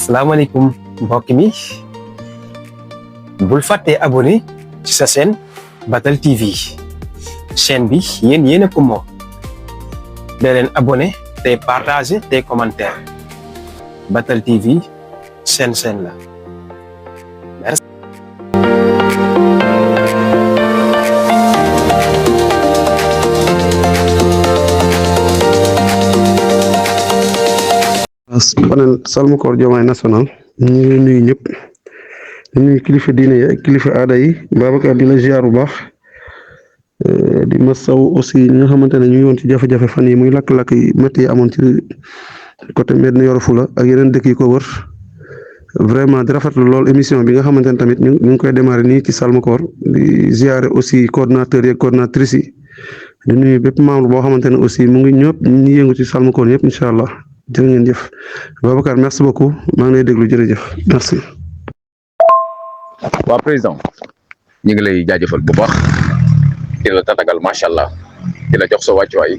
asalaamaaleykum mbokk mi bul fàtte abonné ci sa chaîne Batal TV chaîne bi yéen a ko moom da leen abonné tey partager tey commentaire Batal TV chaîne la merci. panel Salma Koor Diomaye national ñu ngi nuyu ñëpp di nuyu kilifa diine yi ak kilifa aada yi Babacar di la ziar bu baax di masaw aussi ñi nga xamante ne ñu ngi woon ci jafe-jafe fan yi muy lakk-lakk yi métti yi amoon ci côté Médina Yoro Foulah ak yeneen dëkk yi ko wër vraiment di rafetlu lool émission bi nga xamante ne tamit ñu ngi koy démarrer nii ci Salma Koor di ziare aussi coordonnateurs yi ak coordonnatrices yi di nuyu bépp membre boo xamante ne aussi mu ngi ñëpp ñu yëngu ci Salma Koor ñëpp incha allah. jërë ngeen jëf Babacar merci beaucoup maa ngi lay déglu jërëjëf merci. waaw président ñu ngi lay jaajëfal bu baax di la tatagal macha allah di la jox sa wàccuwaay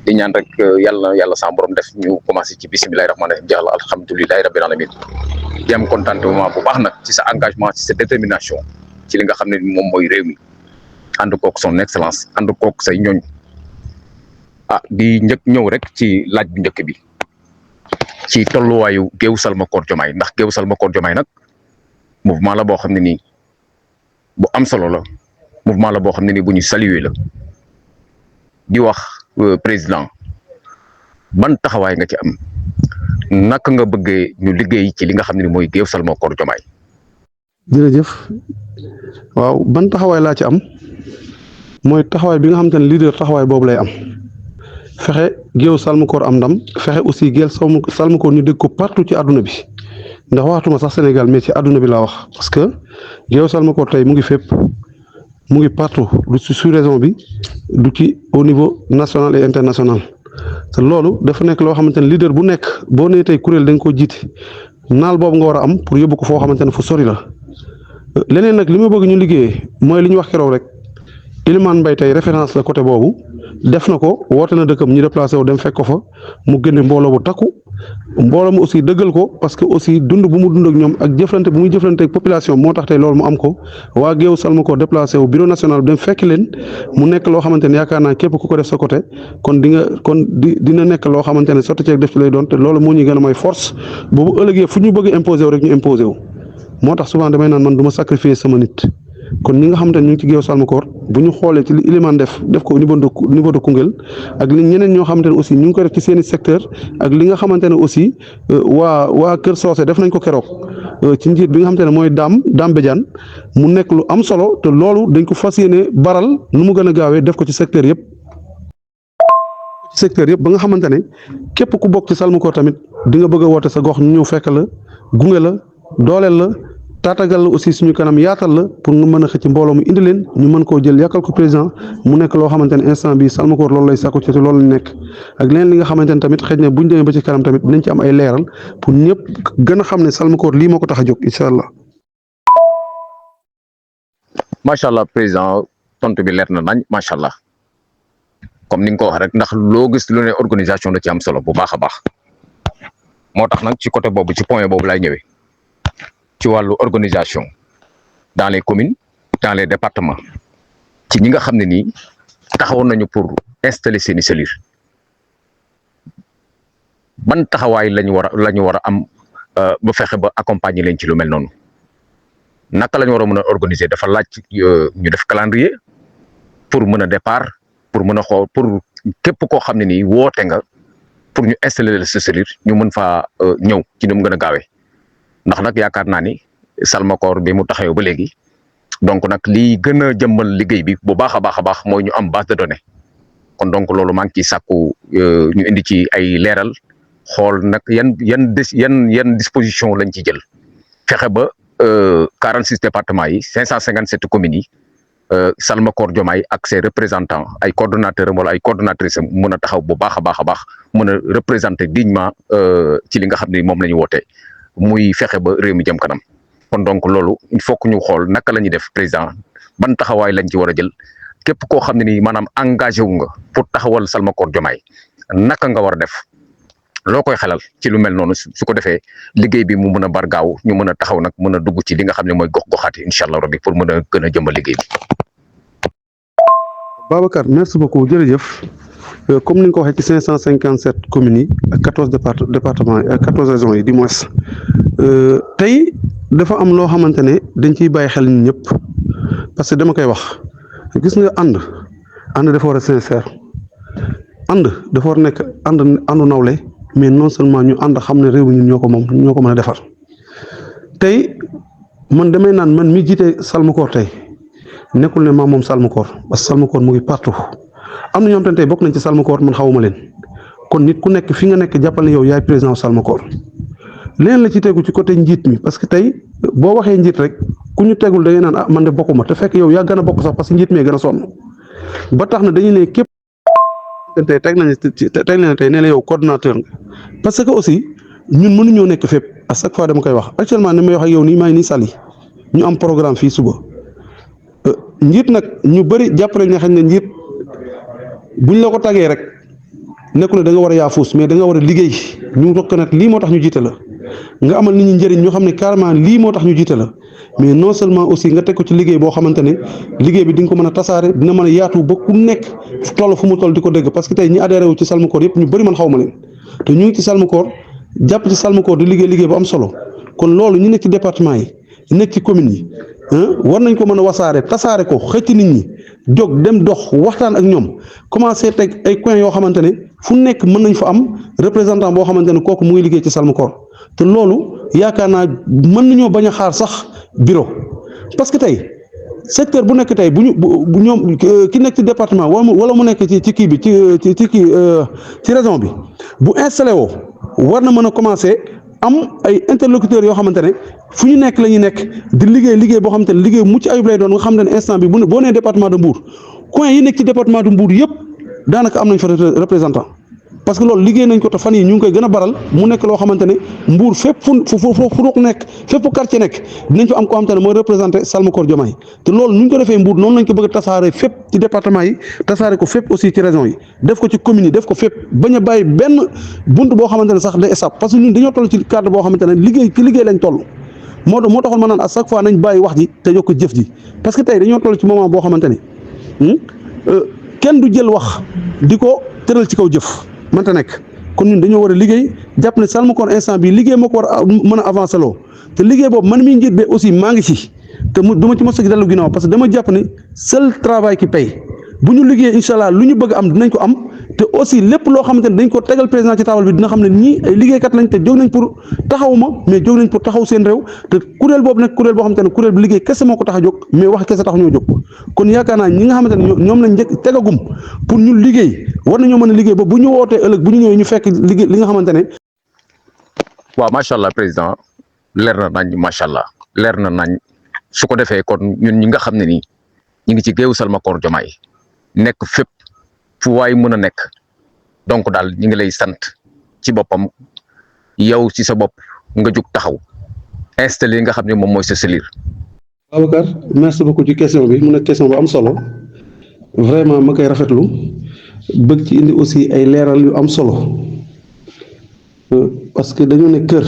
di ñaan rek yàlla sa borom def ñu commencé ci bisimilahi rahmaani rahim jeexal alhamdulilahi rabbil alamin di am contentement bu baax nag ci sa engagement ci sa détermination ci li nga xam ne moom mooy réew mi ànd kook son excellence ànd kook say ñooñ di ñëw rek ci laaj bu njëkk bi. ci tolluwaayu géew Salma Koor Diomaye ndax géew Salma Koor Diomaye nag mouvement la boo xam ne nii bu am solo la mouvement la boo xam ne nii bu ñu saluer la di wax président ban taxawaay nga ci am naka nga bëggee ñu liggéey ci li nga xam ne ni mooy géew Salma Koor Diomaye. jërëjëf waaw ban taxawaay laa ci am mooy taxawaay bi nga xamante ne leader taxawaay boobu lay am. fexe géew Salma Koor am ndam fexe aussi géew Salma Koor ñu dégg ko partout ci àdduna bi ndax waxatuma sax Sénégal mais ci àdduna bi laa wax parce que géew Salma Koor tey mu ngi fépp mu ngi partout du ci sous-région bi du ci au niveau national et international te loolu dafa nekk loo xamante ne leader bu nekk boo nee tey kuréel da nga koo jiite naal boobu nga war a am pour yóbbu ko foo xamante ne fu sori la leneen nag li ma bëgg ñu liggéeyee mooy li ñu wax keroog rek Elimane Mbaye tey référence la côté boobu. def na ko woote na dëkkam ñu déplacé wu dem fekk ko fa mu génne mbooloo bu takku mbooloo mu aussi dëggal ko parce que aussi dund bu mu dund ak ñoom ak jëflante bu muy jëflante ak population moo tax tey loolu mu am ko waa géew Salma Koor déplacé wu bureau national bi dem fekk leen mu nekk loo xamante ne yaakaar naa képp ku ko def sa côté kon dina nekk loo xamante ne sotti ceeg def ci lay doon te loolu moo ñuy gën a may force boobu ëllëgee fu ñu bëgg imposé wu rek ñu imposé wu moo tax souvent damay naan man du ma sacrifier sama nit. kon ñi nga xamante ne ñu ngi ci géew Salma Koor bu ñu xoolee ci li Elimane def ko au niveau de Koungheul ak li ñeneen ñoo xamante ne aussi ñu ngi ko def ci seen i secteur ak li nga xamante ne aussi waa Kër Soose def nañ ko keroog ci njiit bi nga xamante ne mooy Dame Badiane mu nekk lu am solo te loolu dañ ko fas yéene baral nu mu gën a gaawee def ko ci secteur yëpp. ba nga xamante ne képp ku bokk ci Salma Koor tamit di nga bëgg a woote sa gox ñu ñëw fekk la gunge la dooleel la. taatagal la aussi suñu kanam yaatal la pour nga mën a xëcc mbooloo mu indi leen ñu mën koo jël yàkkal ko président mu nekk loo xamante ne instant bi Salma Koor loolu lay sàkku ci loolu lañ nekk ak leneen li nga xamante ne tamit xëy na buñ demee ba ci kanam tamit dinañ ci am ay leeral pour ñëpp gën a xam ne Salma Koor lii moo ko tax a jóg incha allah. macha allah président tontu bi leer na nañ macha allah comme ni nga ko wax rek ndax loo gis lu ne organisation da ci am solo bu baax a baax moo tax nag ci côté boobu ci point boobu lay ñëwee. ci wàllu organisation dans les communes dans les départements ci ñi nga xam ne nii taxawoon nañu pour installer seeni cellules ban taxawaay la ñu war a am ba fexe ba accompagner leen ci lu mel noonu naka la ñu war a mën a organiser dafa laaj ñu def calendrier pour mën a départ pour mën a xool pour képp koo xam ne nii woote nga pour ñu installer sa cellule ñu mën faa ñëw ci nu mu gën a gaawee. ndax nag yaakaar naa ni Salma Koor bi mu taxawee ba léegi donc nag lii gën a jëmmal liggéey bi bu baax a baax mooy ñu am base de données kon donc loolu maa ngi ciy sàkku ñu indi ci ay leeral xool nag yan disposition lañ ci jël fexe ba 46 départements yi 557 communes yi Salma Koor Diomaye ak ses représentants ay coordonnateurs am wala ay coordonnatrices am mën a taxaw bu baax a baax mën a représenter dignement ci li nga xam ne moom la ñu woote. muy fexe ba réew mi jëm kanam kon donc loolu il faut que ñu xool naka la ñuy def président ban taxawaay lañ ci war a jël képp koo xam ne nii maanaam engagé wu nga pour taxawal Salma Koor Diomaye naka nga war a def loo koy xelal ci lu mel noonu su ko defee liggéey bi mu mën a bar gaaw ñu mën a taxaw nag mën a dugg ci li nga xam ne mooy gox-goxaat yi incha allah rabbi pour mën a gën a jëmbal liggéey bi. Babacar merci beaucoup jërëjëf comme ni nga ko waxee ci 557 communes yi ak 14 départements yi ak 14 régions yi du moins tey dafa am loo xamante ne dañ ciy bàyyi xel ñun ñëpp parce que dama koy wax gis nga ànd dafa war a sincère ànd dafa war a nekk àndu nawle mais non seulement ñu ànd xam ne réew mi ñun ñoo ko moom ñoo ko mën a defar tey man damay naan man mi jiite Salmakoor tey nekkul ne maa moom Salmakoor parce que Salmakoor mu ngi partout am na ñoo xam ne tey bokk nañ ci Salmakoor man xawuma leen kon nit ku nekk fi nga nekk jàppal ne yow yaay président Salmakoor leneen la ci tegu ci côté njiit mi parce que tey boo waxee njiit rek ku ñu tegul da ngay naan ah man de bokkuma te fekk yow yaa gën a bokk sax parce que njiit mee gën a sonn ba tax na dañu ne képp tey teg nañ tey nee la yow coordonnateur nga parce que aussi ñun mënuñoo nekk fépp à chaque fois dama koy wax actuellement ni may wax ak yow nii maa ngi nii Saly ñu am programme fii suba njiit nag ñu bëri jàpp nañ ne xëy na njiit buñ la ko tagee rek nekkul ne da nga war a yaafuus mais da nga war a liggéey ñu reconnaître lii moo tax ñu jiite la nga amal nit ñi njëriñ ñoo xam ne carrément lii moo tax ñu jiite la mais non seulement aussi nga teg ko ci liggéey boo xamante ne liggéey bi di nga ko mën a tasaare dina mën a yaatu ba ku nekk toll fu mu toll di ko dégg parce que tey ñi adhéré wu ci Salmakoor yëpp ñu bëri man xaw ma leen te ñu ngi ci Salmakoor jàpp ci Salmakoor di liggéey bu am solo kon loolu ñu nekk ci département yi nekk ci communes yi war nañ ko mën a wasaare tasaare ko xëcc nit ñi jóg dem dox waxtaan ak ñoom commencé teg ay coins yoo xamante ne fu nekk mën nañ fa am représentant boo xamante ne kooku mu ngi liggéey ci Salmakoor te loolu yaakaar naa mën nañoo bañ a xaar sax bureau parce que tey secteur bu nekk tey bu ñoom ki nekk ci département wala mu nekk ci kii bi ci région bi bu installé woo war na mën a commencé am ay interlocuteurs yoo xamante ne fu ñu nekk la ñuy nekk di liggéey boo xamante ne liggéey mucc ayib lay doon nga xam ne instant bi boo nee département de Mbour coin yi nekk ci département de Mbour yëpp daanaka am nañ fa représentant parce que loolu liggéey nañ ko te fan yi ñu ngi koy gën a baral mu nekk loo xamante ne Mbour fépp fu ruq nekk fépp quartier nekk dinañ fa am koo xamante ne mooy représenté Salmakoor Diomaye te loolu nu ñu ko defee Mbour noonu lañ ko bëgg a tasaare fépp ci département yi tasaare ko fépp aussi ci région yi def ko ci commune yi def ko fépp bañ a bàyyi benn bunt boo xamante ne sax day échappe parce que ñun dañoo toll ci cadre boo xamante ne liggéey lañ toll moo taxoon ma naan à chaque fois nañ bàyyi wax ji te yokk jëf ji parce que tey dañoo toll ci moment boo xamante ne kenn du jël wax di ko tëral ci kaw jëf mënta nekk kon ñun dañoo war a liggéey jàpp ne Salmakoor instant bi liggéey moo ko war a mën a avancer loo te liggéey boobu man mii njiit bi aussi maa ngi ci te du ma ci mos a dellu ginnaaw parce que dama jàpp ne seul travail qui paye bu ñu liggéey incha allah lu ñu bëgg am dinañ ko am te aussi lépp loo xamante ne dañ ko tegal président ci taabal bi dina xam ne ñii ay liggéeykat lañ te jóg nañ pour taxawuma mais jóg nañ pour taxaw seen réew te kuréel boobu nag kuréel boo xamante ne kuréel bi liggéey kese moo ko tax a jóg mais wax kese tax ñoo jóg kon yaakaar naa ñi nga xamante ne ñoom lañ njëkk tegagum pour ñu liggéey war nañoo mën a liggéey ba bu ñu wootee ëllëg bu ñu ñëwee ñu fekk liggéey li nga xamante ne. waaw macha allah président leer na nañ macha allah leer na nañ su ko defee kon ñun ñi nga xam ne nii ñu ngi ci géewu Salmakoor Diomaye nekk fépp fu waay mën a nekk donc daal ñu ngi lay sant ci boppam yow ci sa bopp nga jug taxaw installé li nga xam ne moom mooy sa cellule. Babacar merci beaucoup ci question bi mu nekk question bu am solo vraiment ma koy rafetlu bëgg ci indi aussi ay leeral yu am solo parce que dañoo ne kër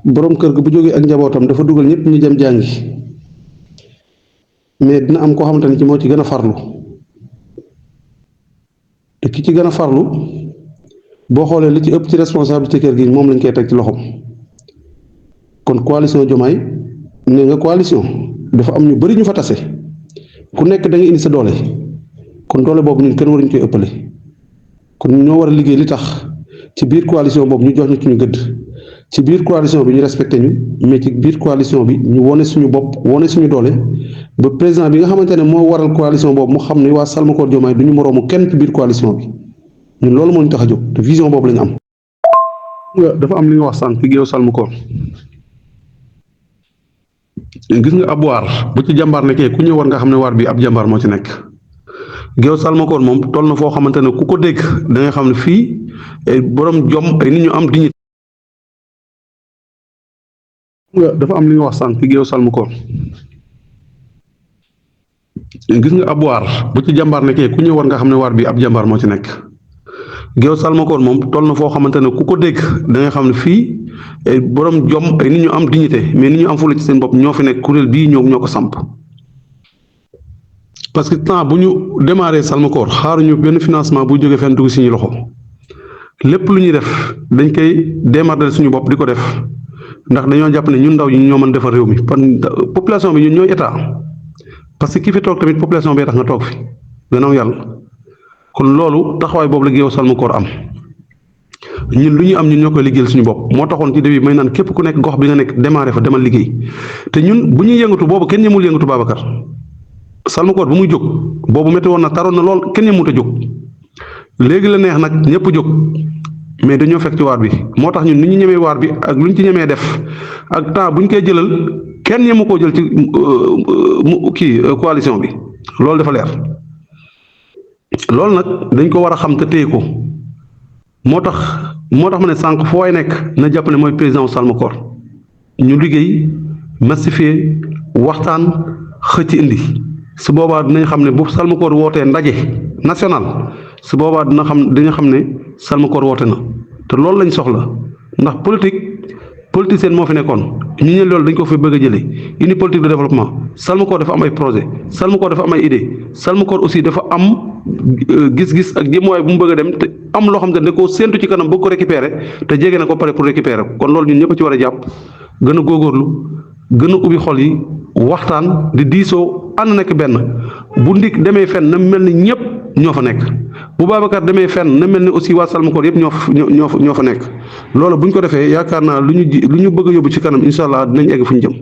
borom kër gi bu jógee ak njabootam dafa dugal ñëpp ñu dem jàngi mais dina am koo xamante ne ci moo ci gën a farlu te ki ci gën a farlu boo xoolee li ci ëpp ci responsabilité kër gi moom lañ koy teg ci loxoom kon coalition Diomaye ne nga coalition dafa am ñu bari ñu fa tase ku nekk da nga indi sa doole kon doole boobu ñun kenn waruñu koy ëppale kon ñoo war a liggéey li tax ci biir coalition boobu ñu jox ñu ci ñu gëdd ci biir coalition bi ñu respecté ñu mais ci biir coalition bi ñu wone suñu bopp wone suñu doole ba président bi nga xamante ne moo waral coalition boobu mu xam ne waa Salmakoor Diomaye du ñu moroomu kenn ci biir coalition bi ñun loolu moo ñu tax a jóg te vision boobu la ñu am. dafa am li nga wax sànq ci géew Salmakoor gis nga ab waar bu ci jàmbaar nekkee ku ñëw war nga xam ne waar bi ab jàmbaar moo ci nekk géew Salmakoor moom toll na foo xamante ne ku ko dégg da nga xam ne fii ay borom jom ay nit ñu am dignité. dafa am li nga wax sànq ci géew Salmakoor gis nga ab waar bu ci jàmbaar nekkee ku ñëw war nga xam ne waar bi ab jàmbaar moo ci nekk géew Salmakoor moom toll na foo xamante ne ku ko dégg da nga xam ne fii ay borom jom ay nit ñu am dignité mais nit ñu am fula ci seen bopp ñoo fi nekk kuréel bii ñoo ko samp parce que temps bu ñu démarré Salmakoor xaaruñu benn financement bu jógee fenn dugg suñu loxo lépp lu ñuy def dañ koy démarrer suñu bopp di ko def ndax dañoo jàpp ne ñun ndaw ñi ñoo mën defar réew mi population bi ñun ñooy état parce que ki fi toog tamit population bee tax nga toog fi gannaaw yàlla kon loolu taxawaay boobu la géew Salmakoor am ñun lu ñu am ñun ñoo koy liggéeyal suñu bopp moo taxoon ci début may naan képp ku nekk gox bi nga nekk démarré fa demal liggéey te ñun bu ñuy yëngatu boobu kenn ñemul yëngatu Babacar Salmakoor bu muy jóg boobu métti woon na taroon na lool kenn ñemut a jóg léegi la neex nag ñëpp jóg mais dañoo fekk ci waar bi moo tax ñun ni ñu ñemee waar bi ak lu ñu ci ñemee def ak temps bu ñu koy jëlal kenn ñemu koo jël ci coalition bi loolu dafa leer loolu nag dañ ko war a xam te téye ko moo tax ma ne sànq foo waay nekk na jàpp ne mooy président Salmakoor ñu liggéey massifier waxtaan xëcc indi su boobaa dinañ xam ne bu Salmakoor wootee ndaje national su boobaa dina xam ne Salmakoor woote na te loolu lañ soxla ndax politicien moo fi nekkoon ñu ne loolu dañ ko fi bëgg a jëlee une politique de développement Salmakoor dafa am ay projet Salmakoor dafa am ay idée Salmakoor aussi dafa am gis-gis ak jëmuwaay bu mu bëgg a dem te am loo xam ne da koo séentu ci kanam bëgg ko récupérer te jege na ko pare pour récupérer ko kon loolu ñun ñëpp ci war a jàpp gën a góorgóorlu gën a ubbi xol yi waxtaan di diisoo ànd nekk benn bu ndik demee fenn na mel ni ñëpp ñoo fa nekk bu Babacar demee fenn na mel ni aussi waa Salmakoor yëpp ñoo fa nekk loolu bu ñu ko defee yaakaar naa lu ñu bëgg a yóbbu ci kanam incha allah dinañ egg fu ñu jëm.